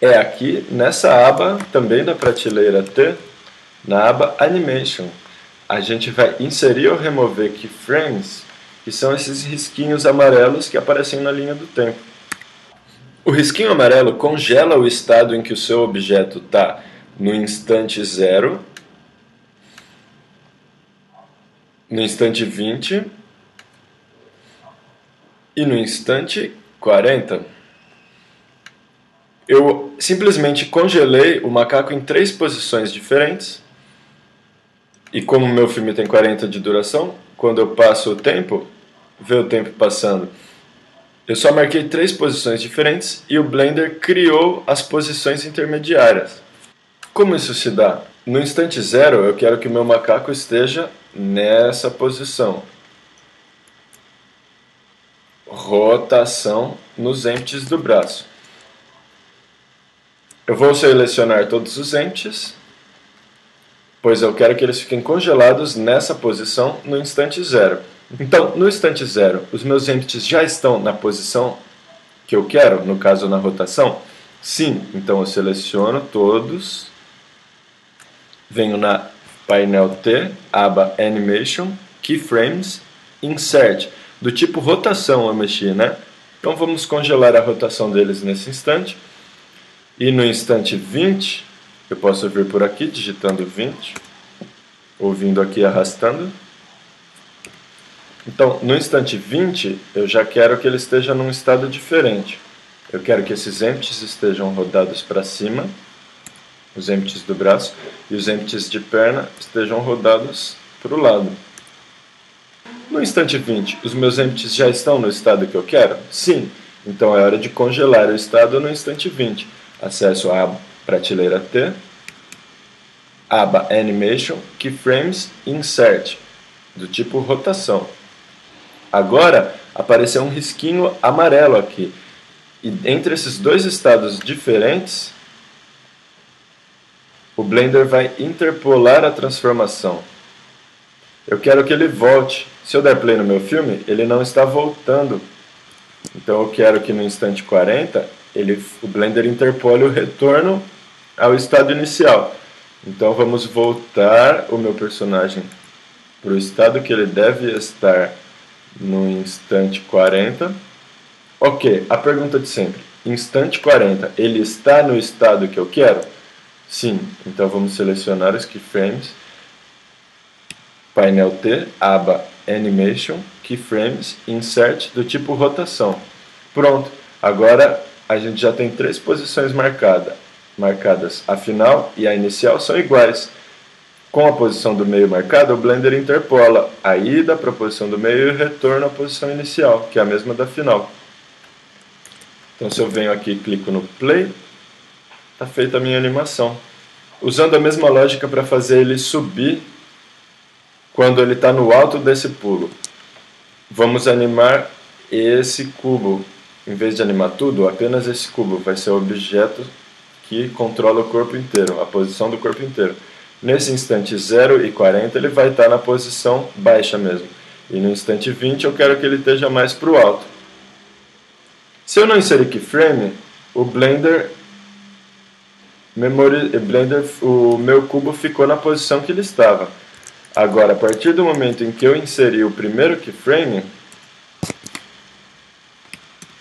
É aqui nessa aba, também da prateleira T, na aba Animation. A gente vai inserir ou remover keyframes, que são esses risquinhos amarelos que aparecem na linha do tempo. O risquinho amarelo congela o estado em que o seu objeto está no instante 0, no instante 20 e no instante 40. Eu simplesmente congelei o macaco em 3 posições diferentes. E como o meu filme tem 40 de duração, quando eu passo o tempo, vê o tempo passando. Eu só marquei 3 posições diferentes e o Blender criou as posições intermediárias. Como isso se dá? No instante 0, eu quero que o meu macaco esteja nessa posição. Rotação nos empties do braço. Eu vou selecionar todos os empties, pois eu quero que eles fiquem congelados nessa posição no instante 0. Então, no instante 0, os meus empties já estão na posição que eu quero, no caso na rotação? Sim, então eu seleciono todos, venho na painel T, aba Animation, Keyframes, Insert. Do tipo rotação eu mexi, né? Então vamos congelar a rotação deles nesse instante. E no instante 20, eu posso vir por aqui digitando 20, ou vindo aqui arrastando. Então, no instante 20, eu já quero que ele esteja num estado diferente. Eu quero que esses empties estejam rodados para cima, os empties do braço, e os empties de perna estejam rodados para o lado. No instante 20, os meus empties já estão no estado que eu quero? Sim. Então é hora de congelar o estado no instante 20. Acesso à prateleira T, aba Animation, Keyframes, Insert, do tipo rotação. Agora apareceu um risquinho amarelo aqui. E entre esses dois estados diferentes, o Blender vai interpolar a transformação. Eu quero que ele volte. Se eu der play no meu filme, ele não está voltando. Então eu quero que no instante 40, o Blender interpole o retorno ao estado inicial. Então vamos voltar o meu personagem para o estado que ele deve estar no instante 40. Ok, a pergunta de sempre. Instante 40, ele está no estado que eu quero? Sim, então vamos selecionar os keyframes. Painel T, aba Animation, Keyframes, Insert, do tipo rotação. Pronto, agora a gente já tem 3 posições marcadas. A final e a inicial são iguais. Com a posição do meio marcada, o Blender interpola a ida para a posição do meio e o retorno à posição inicial, que é a mesma da final. Então se eu venho aqui e clico no Play, está feita a minha animação. Usando a mesma lógica para fazer ele subir quando ele está no alto desse pulo. Vamos animar esse cubo. Em vez de animar tudo, apenas esse cubo vai ser o objeto que controla o corpo inteiro, a posição do corpo inteiro. Nesse instante 0 e 40 ele vai estar na posição baixa mesmo. E no instante 20 eu quero que ele esteja mais para o alto. Se eu não inserir keyframe, o o meu cubo ficou na posição que ele estava. Agora, a partir do momento em que eu inseri o primeiro keyframe,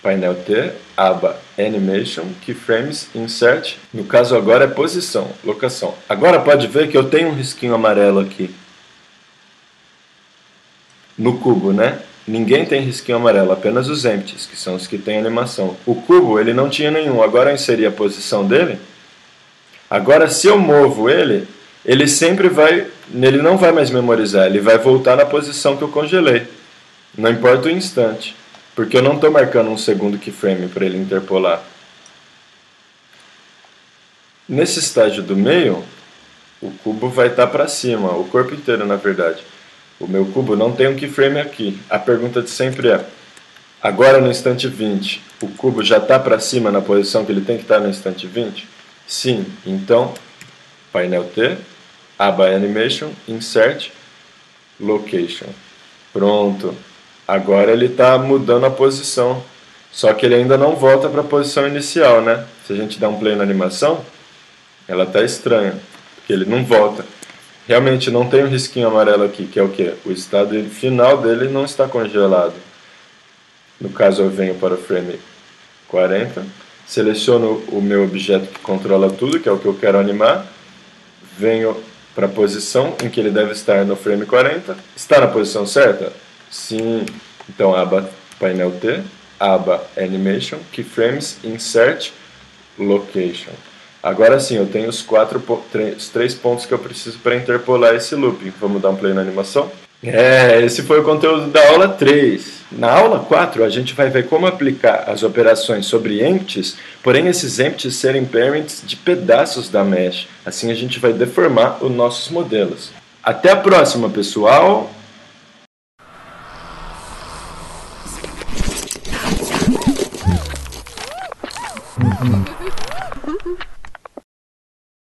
painel T, aba Animation, Keyframes, Insert, no caso agora é posição, locação. Agora pode ver que eu tenho um risquinho amarelo aqui no cubo, né? Ninguém tem risquinho amarelo, apenas os empties, que são os que têm animação. O cubo, ele não tinha nenhum, agora eu inseri a posição dele. Agora, se eu movo ele sempre vai, ele não vai mais memorizar, ele vai voltar na posição que eu congelei, não importa o instante, porque eu não estou marcando um segundo keyframe para ele interpolar. Nesse estágio do meio, o cubo vai estar para cima, o corpo inteiro na verdade. O meu cubo não tem um keyframe aqui. A pergunta de sempre é, agora no instante 20, o cubo já está para cima na posição que ele tem que estar no instante 20? Sim, então, painel T, aba Animation, Insert, Location. Pronto. Agora ele está mudando a posição. Só que ele ainda não volta para a posição inicial, né? Se a gente dá um play na animação, ela tá estranha, porque ele não volta. Realmente não tem um risquinho amarelo aqui, que é o quê? O estado final dele não está congelado. No caso, eu venho para o frame 40, seleciono o meu objeto que controla tudo, que é o que eu quero animar, venho para a posição em que ele deve estar no frame 40. Está na posição certa? Sim. Então, aba painel T, aba Animation, Keyframes, Insert, Location. Agora sim, eu tenho os 3 pontos que eu preciso para interpolar esse looping. Vamos dar um play na animação? Esse foi o conteúdo da aula 3. Na aula 4, a gente vai ver como aplicar as operações sobre empties, porém esses empties serem parents de pedaços da mesh. Assim a gente vai deformar os nossos modelos. Até a próxima, pessoal!